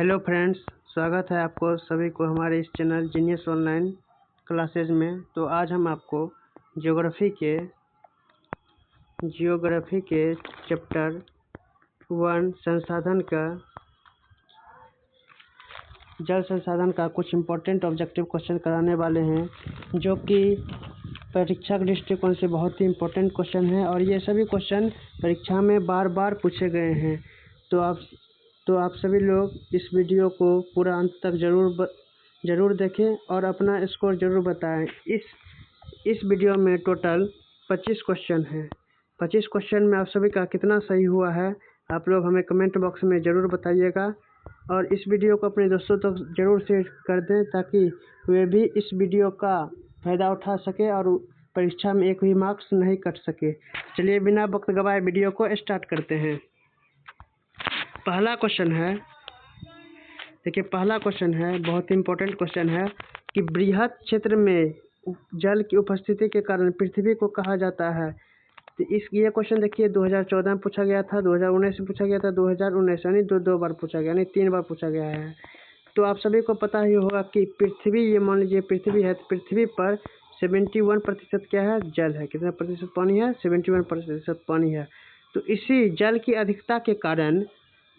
Hello friends, स्वागत है आपको सभी को हमारे इस चैनल जीनियस ऑनलाइन क्लासेज में। तो आज हम आपको जियोग्राफी के चैप्टर 1 जल संसाधन का कुछ इम्पोर्टेंट ऑब्जेक्टिव क्वेश्चन कराने वाले हैं, जो कि परीक्षा के दृष्टिकोण से बहुत ही इम्पोर्टेंट क्वेश्चन है और ये सभी क्वेश्चन परीक्षा में बार बार पूछे गए हैं। तो आप सभी लोग इस वीडियो को पूरा अंत तक ज़रूर देखें और अपना स्कोर ज़रूर बताएं। इस वीडियो में टोटल 25 क्वेश्चन हैं। 25 क्वेश्चन में आप सभी का कितना सही हुआ है आप लोग हमें कमेंट बॉक्स में ज़रूर बताइएगा और इस वीडियो को अपने दोस्तों तक ज़रूर शेयर कर दें ताकि वे भी इस वीडियो का फ़ायदा उठा सके और परीक्षा में एक भी मार्क्स नहीं कट सके। चलिए बिना वक्त गवाए वीडियो को स्टार्ट करते हैं। पहला क्वेश्चन है, देखिए पहला क्वेश्चन है, बहुत ही इम्पोर्टेंट क्वेश्चन है कि बृहत क्षेत्र में जल की उपस्थिति के कारण पृथ्वी को कहा जाता है। तो ये क्वेश्चन देखिए 2014 में पूछा गया था, 2019 में पूछा गया था, 2019 यानी दो बार पूछा गया, यानी 3 बार पूछा गया है। तो आप सभी को पता ही होगा कि पृथ्वी, ये मान लीजिए पृथ्वी है, तो पृथ्वी पर 71% क्या है, जल है। कितना प्रतिशत पानी है? 71% पानी है। तो इसी जल की अधिकता के कारण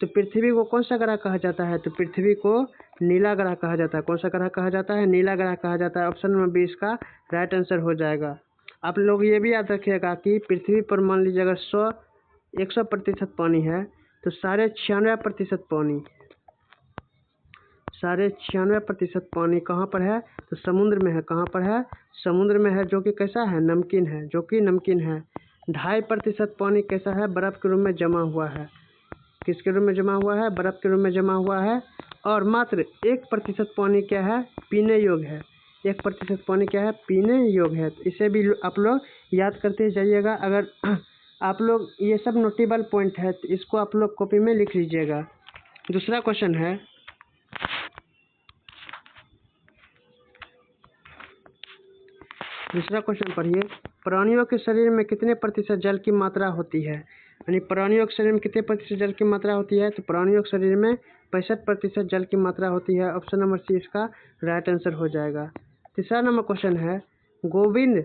तो पृथ्वी को कौन सा ग्रह कहा जाता है? तो पृथ्वी को नीला ग्रह कहा जाता है। कौन सा ग्रह कहा जाता है? नीला ग्रह कहा जाता है। ऑप्शन नंबर 20 का राइट आंसर हो जाएगा। आप लोग ये भी याद रखिएगा कि पृथ्वी पर मान लीजिए अगर 100% पानी है तो 96.5% पानी कहाँ पर है? तो समुद्र में है। कहाँ पर है? समुद्र में है, जो कि कैसा है? नमकीन है, जो कि नमकीन है। 2.5% पानी कैसा है? बर्फ़ के रूप में जमा हुआ है। किसके रूप में जमा हुआ है? बर्फ़ के रूप में जमा हुआ है। और मात्र 1% पानी क्या है? पीने योग्य है। 1% पानी क्या है? पीने योग्य है। तो इसे भी आप लोग याद करते जाइएगा। अगर आप लोग, ये सब नोटेबल पॉइंट है तो इसको आप लोग कॉपी में लिख लीजिएगा। दूसरा क्वेश्चन है, दूसरा क्वेश्चन पढ़िए। प्राणियों के शरीर में कितने प्रतिशत जल की मात्रा होती है? यानी प्राणियों के शरीर में कितने प्रतिशत जल की मात्रा होती है? तो प्राणियों के शरीर में 65% जल की मात्रा होती है। ऑप्शन नंबर सी इसका राइट आंसर हो जाएगा। तीसरा नंबर क्वेश्चन है, गोविंद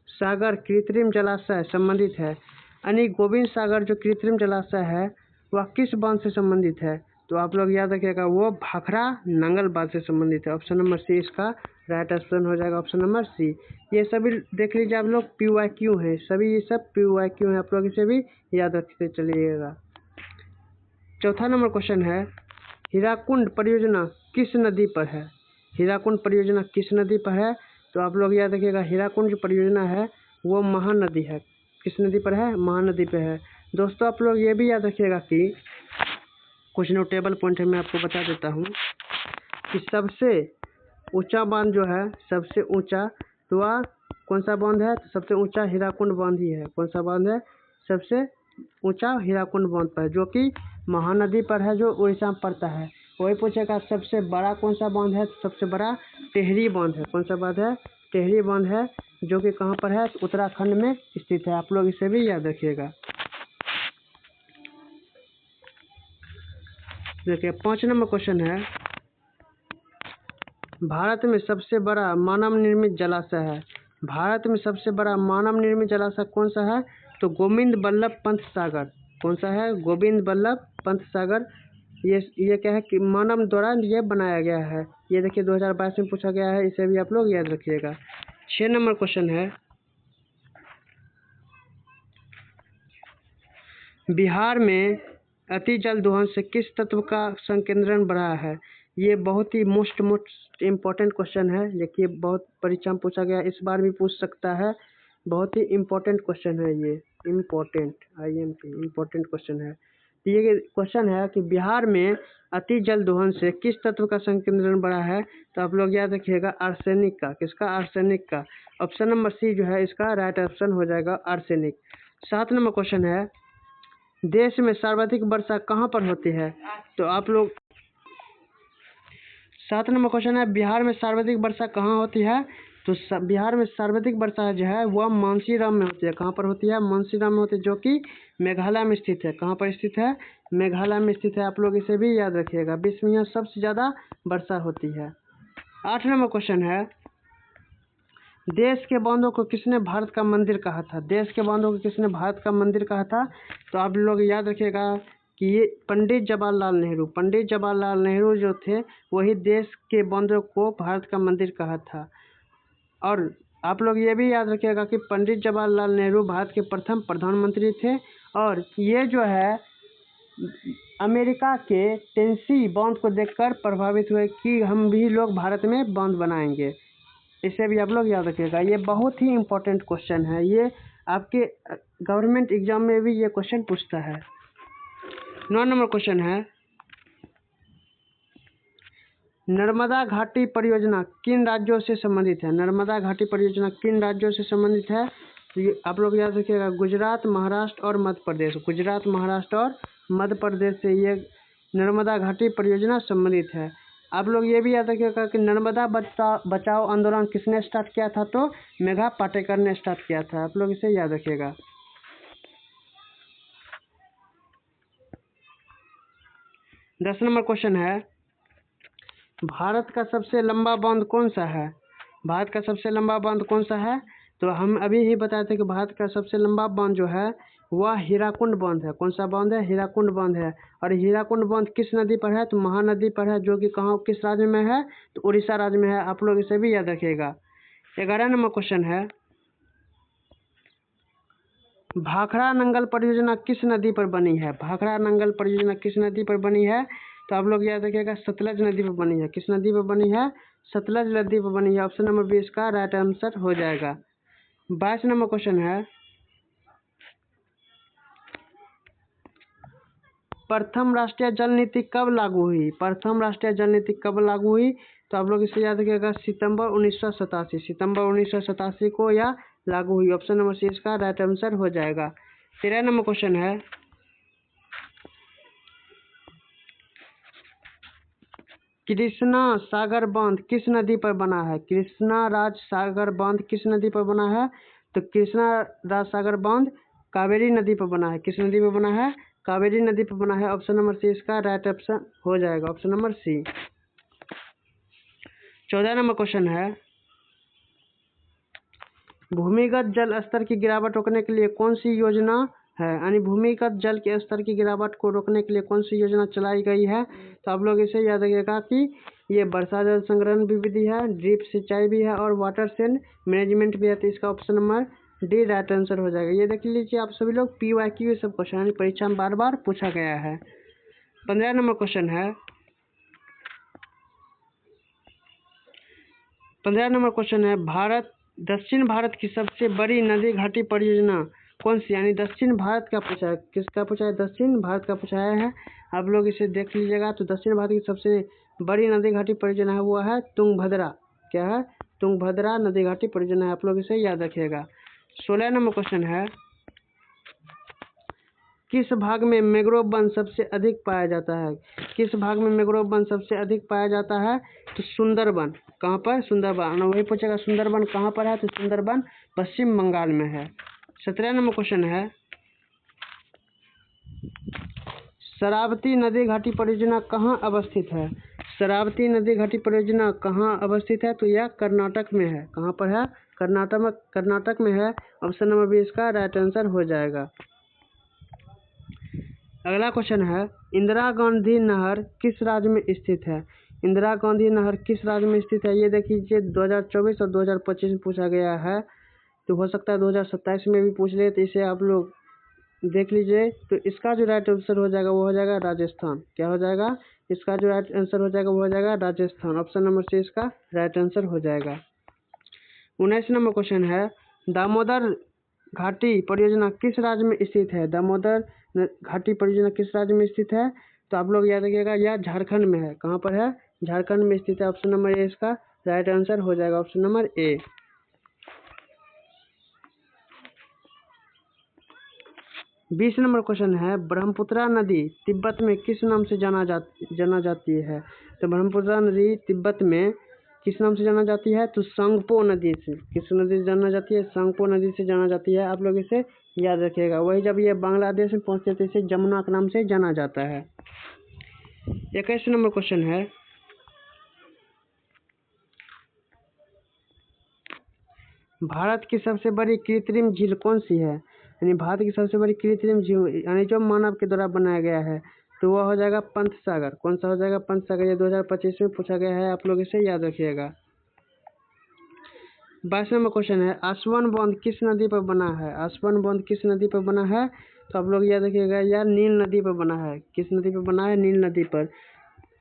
सागर कृत्रिम जलाशय संबंधित है। यानी गोविंद सागर जो कृत्रिम जलाशय है वह किस बांध से संबंधित है? तो आप लोग याद रखिएगा, वो भाखड़ा नंगल बांध से संबंधित है। ऑप्शन नंबर सी इसका राइट ऑप्शन हो जाएगा। Option number C. ये सभी देख लीजिए आप लोग, PYQ है, सभी ये सब PYQ है। आप लोग इसे भी याद रखते चलिएगा। चौथा नंबर क्वेश्चन है, हीराकुंड परियोजना किस नदी पर है? हीराकुंड परियोजना किस नदी पर है? तो आप लोग याद रखिएगा, हीराकुंड जो परियोजना है वो महानदी है। किस नदी पर है? महानदी पर है। दोस्तों आप लोग ये भी याद रखिएगा कि कुछ नोटेबल पॉइंट है, मैं आपको बता देता हूँ कि सबसे ऊंचा बांध जो है, सबसे ऊंचा, तो वह कौन सा बांध है? तो सबसे ऊंचा हीराकुंड बांध ही है। कौन सा बांध है? सबसे ऊंचा हीराकुंड बांध पर है, जो कि महानदी पर है, जो उड़ीसा में पड़ता है। वही पूछेगा सबसे बड़ा कौन सा बांध है? तो सबसे बड़ा टेहरी बांध है। कौन सा बांध है? टेहरी बांध है, जो कि कहाँ पर है? उत्तराखंड में स्थित है। आप लोग इसे भी याद रखिएगा। देखिए 5 नंबर क्वेश्चन है, भारत में सबसे बड़ा मानव निर्मित जलाशय है। भारत में सबसे बड़ा मानव निर्मित जलाशय कौन सा है? तो गोविंद बल्लभ पंत सागर। कौन सा है? गोविंद बल्लभ पंत सागर। ये क्या है कि मानव द्वारा ये बनाया गया है। ये देखिए 2022 में पूछा गया है, इसे भी आप लोग याद रखिएगा। 6 नंबर क्वेश्चन है, बिहार में अति जल दोहन से किस तत्व का संकेंद्रण बढ़ा है? ये बहुत ही मोस्ट इम्पोर्टेंट क्वेश्चन है। देखिए बहुत परीक्षा में पूछा गया, इस बार भी पूछ सकता है। बहुत ही इम्पोर्टेंट क्वेश्चन है ये, इम्पोर्टेंट क्वेश्चन है। तो ये क्वेश्चन है कि बिहार में अति जल दोहन से किस तत्व का संकेंद्रण बढ़ा है? तो आप लोग याद रखिएगा, आर्सेनिक का। किसका? आर्सेनिक का। ऑप्शन नंबर सी जो है इसका राइट ऑप्शन हो जाएगा, आर्सेनिक। 7 नंबर क्वेश्चन है, देश में सर्वाधिक वर्षा कहाँ पर होती है? तो आप लोग 7 नंबर क्वेश्चन है, बिहार में सर्वाधिक वर्षा कहाँ होती है? तो बिहार में सर्वाधिक वर्षा जो है वह मानसीराम में होती है। कहाँ पर होती है? मानसीराम में होती है, जो कि मेघालय में स्थित है। कहाँ पर स्थित है? मेघालय में स्थित है। आप लोग इसे भी याद रखिएगा। विश्व में यहाँ सबसे ज़्यादा वर्षा होती है। 8 नंबर क्वेश्चन है, देश के बांधों को किसने भारत का मंदिर कहा था? देश के बांधों को किसने भारत का मंदिर कहा था? तो आप लोग याद रखिएगा कि ये पंडित जवाहरलाल नेहरू। पंडित जवाहरलाल नेहरू जो थे वही देश के बांधों को भारत का मंदिर कहा था। और आप लोग ये भी याद रखिएगा कि पंडित जवाहरलाल नेहरू भारत के प्रथम प्रधानमंत्री थे। और ये जो है अमेरिका के टेनेसी बांध को देखकर प्रभावित हुए कि हम भी लोग भारत में बांध बनाएंगे। इसे भी आप लोग याद रखिएगा। ये बहुत ही इम्पोर्टेंट क्वेश्चन है। ये आपके गवर्नमेंट एग्जाम में भी ये क्वेश्चन पूछता है। 9 नंबर क्वेश्चन है, नर्मदा घाटी परियोजना किन राज्यों से संबंधित है? नर्मदा घाटी परियोजना किन राज्यों से संबंधित है? तो ये आप लोग याद रखिएगा, गुजरात, महाराष्ट्र और मध्य प्रदेश। गुजरात, महाराष्ट्र और मध्य प्रदेश से ये नर्मदा घाटी परियोजना संबंधित है। आप लोग ये भी याद रखिएगा कि नर्मदा बचाओ आंदोलन किसने स्टार्ट किया था? तो मेघा पाटेकर ने स्टार्ट किया था। आप लोग इसे याद रखिएगा। 10 नंबर क्वेश्चन है, भारत का सबसे लंबा बांध कौन सा है? भारत का सबसे लंबा बांध कौन सा है? तो हम अभी ही बताए थे कि भारत का सबसे लंबा बांध जो है वह हीराकुंड बांध है। कौन सा बांध है? हीराकुंड बांध है। और हीराकुंड बांध किस नदी पर है? तो महानदी पर है, जो कि कहाँ, किस राज्य में है? तो उड़ीसा राज्य में है। आप लोग इसे भी याद रखिएगा। 11 नंबर क्वेश्चन है, भाखड़ा नंगल परियोजना किस नदी पर बनी है? भाखड़ा नंगल परियोजना किस नदी पर बनी है? तो आप लोग याद रखिएगा, सतलज नदी पर बनी है। किस नदी पर बनी है? सतलज नदी पर बनी है। ऑप्शन नंबर बी इसका राइट आंसर हो जाएगा। 22 नंबर क्वेश्चन है, प्रथम राष्ट्रीय जल नीति कब लागू हुई? प्रथम राष्ट्रीय जल नीति कब लागू हुई? तो आप लोग इसे याद रखिएगा, सितंबर 1987। सितंबर 1987 को यह लागू हुई। ऑप्शन नंबर सी इसका राइट आंसर हो जाएगा। 13 नंबर क्वेश्चन है, कृष्णा सागर बांध किस नदी पर बना है? कृष्णा राज सागर बांध किस नदी पर बना है? तो कृष्णा राज सागर बांध कावेरी नदी पर बना है। किस नदी पर बना है? कावेरी नदी पर बना है। ऑप्शन नंबर सी इसका राइट ऑप्शन हो जाएगा। Option number C. 14 number question है, भूमिगत जल स्तर की गिरावट रोकने के लिए कौन सी योजना है? यानी भूमिगत जल के स्तर की गिरावट को रोकने के लिए कौन सी योजना चलाई गई है? तो आप लोग इसे याद रखिएगा कि ये वर्षा जल संग्रहण भी विधि है, ड्रिप सिंचाई भी है और वाटर शेड मैनेजमेंट भी है। तो इसका option number D right answer हो जाएगा। ये देख लीजिए आप सभी लोग, PYQ सब क्वेश्चन परीक्षा में बार बार पूछा गया है। 15 नंबर क्वेश्चन है, 15 नंबर क्वेश्चन है, दक्षिण भारत की सबसे बड़ी नदी घाटी परियोजना कौन सी? यानी दक्षिण भारत का पूछा है। किसका पूछा है? दक्षिण भारत का पूछाया है। आप लोग इसे देख लीजिएगा। तो दक्षिण भारत की सबसे बड़ी नदी घाटी परियोजना है वो है तुंगभद्रा। क्या है? तुंगभद्रा नदी घाटी परियोजना है। आप लोग इसे याद रखिएगा। 16 नंबर क्वेश्चन है, किस भाग में मैंग्रोव वन सबसे अधिक पाया जाता है? किस भाग में मैंग्रोव वन सबसे अधिक पाया जाता है? तो सुंदरबन। कहाँ पर? सुंदरबन। वही पूछेगा सुंदरबन कहाँ पर है? तो सुंदरबन पश्चिम बंगाल में है। 17 नंबर क्वेश्चन है, शरावती नदी घाटी परियोजना कहाँ अवस्थित है? शरावती नदी घाटी परियोजना कहाँ अवस्थित है? तो यह कर्नाटक में है। कहाँ पर है? कर्नाटक में है। ऑप्शन नंबर बी इसका राइट आंसर हो जाएगा। अगला क्वेश्चन है, इंदिरा गांधी नहर किस राज्य में स्थित है? इंदिरा गांधी नहर किस राज्य में स्थित है? ये देख लीजिए, 2024 और 2025 में पूछा गया है। तो हो सकता है 2027 में भी पूछ ले। तो इसे आप लोग देख लीजिए। तो इसका जो राइट आंसर हो जाएगा वो हो जाएगा राजस्थान। क्या हो जाएगा? इसका जो राइट आंसर हो जाएगा वो हो जाएगा राजस्थान। ऑप्शन नंबर सी इसका राइट आंसर हो जाएगा। 19 नंबर क्वेश्चन है, दामोदर घाटी परियोजना किस राज्य में स्थित है? दामोदर घाटी परियोजना किस राज्य में स्थित है? तो आप लोग याद रखिएगा, यह झारखंड में है। कहाँ पर है? झारखंड में स्थित है। ऑप्शन नंबर ए इसका राइट आंसर हो जाएगा। Option number A. 20 number question है, ब्रह्मपुत्र नदी तिब्बत में किस नाम से जाना जाती है? तो ब्रह्मपुत्र नदी तिब्बत में किस नाम से जाना जाती है? तो संगपो नदी से। किस नदी से जाना जाती है? संगपो नदी से जाना जाती है। आप लोग इसे याद रखिएगा। वही जब ये बांग्लादेश में पहुँचते तो इसे जमुना के नाम से जाना जाता है। 21 नंबर क्वेश्चन है, भारत की सबसे बड़ी कृत्रिम झील कौन सी है? यानी भारत की सबसे बड़ी कृत्रिम झील यानी जो मानव के द्वारा बनाया गया है, तो वह हो जाएगा पंत सागर। कौन सा हो जाएगा? पंत सागर। ये 2025 में पूछा गया है। आप लोग इसे याद रखिएगा। 22 नंबर क्वेश्चन है, आसवन बांध किस नदी पर बना है? आसवन बांध किस नदी पर बना है? तो आप लोग याद रखिएगा यार, नील नदी पर बना है। किस नदी पर बना है? नील नदी पर।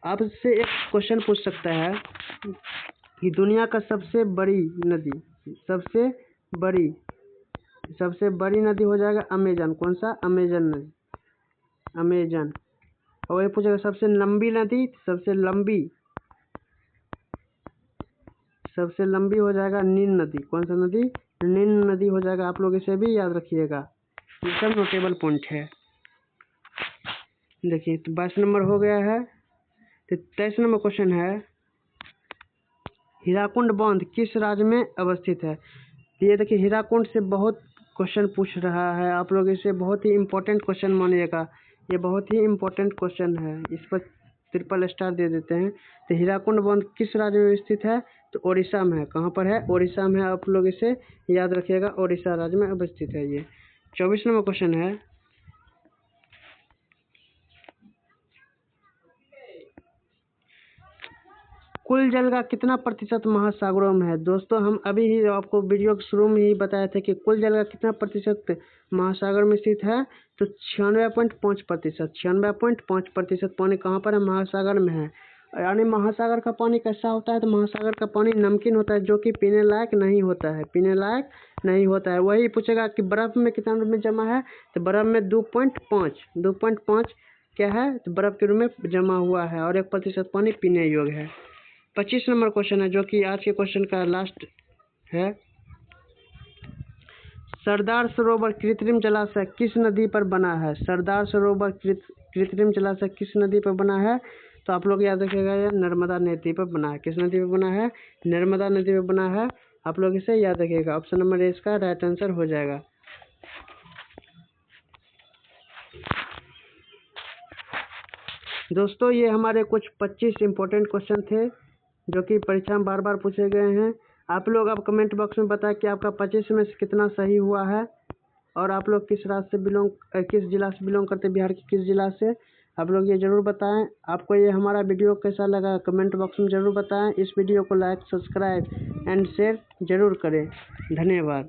आपसे एक क्वेश्चन पूछ सकता है कि दुनिया का सबसे बड़ी नदी, सबसे बड़ी नदी हो जाएगा अमेजन। कौन सा? अमेजन नदी, अमेजन। और ये पूछेगा सबसे लंबी नदी, सबसे लंबी हो जाएगा नील नदी। कौन सा नदी? नील नदी हो जाएगा। आप लोग इसे भी याद रखिएगा, ये सब नोटेबल पॉइंट है। देखिए, तो 22 नंबर हो गया है। तो 23 नंबर क्वेश्चन है, हीराकुंड बांध किस राज्य में अवस्थित है? ये देखिए, हीराकुंड से बहुत क्वेश्चन पूछ रहा है। आप लोग इसे बहुत ही इम्पोर्टेंट क्वेश्चन मानिएगा। ये बहुत ही इम्पोर्टेंट क्वेश्चन है, इस पर ट्रिपल स्टार दे देते हैं। तो हीराकुंड बांध किस राज्य में स्थित है? तो ओडिशा में है। कहाँ पर है? ओडिशा में है। आप लोग इसे याद रखिएगा, ओडिशा राज्य में अवस्थित है ये। 24 नंबर क्वेश्चन है, कुल जल का कितना प्रतिशत महासागरों में है? दोस्तों, हम अभी ही आपको वीडियो के शुरू में ही बताए थे कि कुल जल का कितना प्रतिशत महासागर में स्थित है। तो 96.5%। 96.5% पानी कहाँ पर है? महासागर में है। यानी महासागर का पानी कैसा होता है? तो महासागर का पानी नमकीन होता है, जो कि पीने लायक नहीं होता है, पीने लायक नहीं होता है। वही पूछेगा कि बर्फ में कितना रूप में जमा है? तो बर्फ में 2.5 क्या है? तो बर्फ के रूप में जमा हुआ है, और 1% पानी पीने योग्य है। 25 नंबर क्वेश्चन है, जो कि आज के क्वेश्चन का लास्ट है, सरदार सरोवर कृत्रिम जलाशय किस नदी पर बना है? सरदार सरोवर कृत्रिम जलाशय किस नदी पर बना है? तो आप लोग याद रखिएगा, यह नर्मदा नदी पर बना है। किस नदी पर बना है? नर्मदा नदी पर बना है। आप लोग इसे याद रखिएगा। ऑप्शन नंबर ए इसका राइट आंसर हो जाएगा। दोस्तों, ये हमारे कुछ 25 इंपॉर्टेंट क्वेश्चन थे, जो कि परीक्षा में बार बार पूछे गए हैं। आप लोग अब कमेंट बॉक्स में बताएं कि आपका 25 में से कितना सही हुआ है, और आप लोग किस राज्य से किस जिला से बिलोंग करते, बिहार के किस जिला से? आप लोग ये ज़रूर बताएं। आपको ये हमारा वीडियो कैसा लगा कमेंट बॉक्स में ज़रूर बताएं। इस वीडियो को लाइक, सब्सक्राइब एंड शेयर ज़रूर करें। धन्यवाद।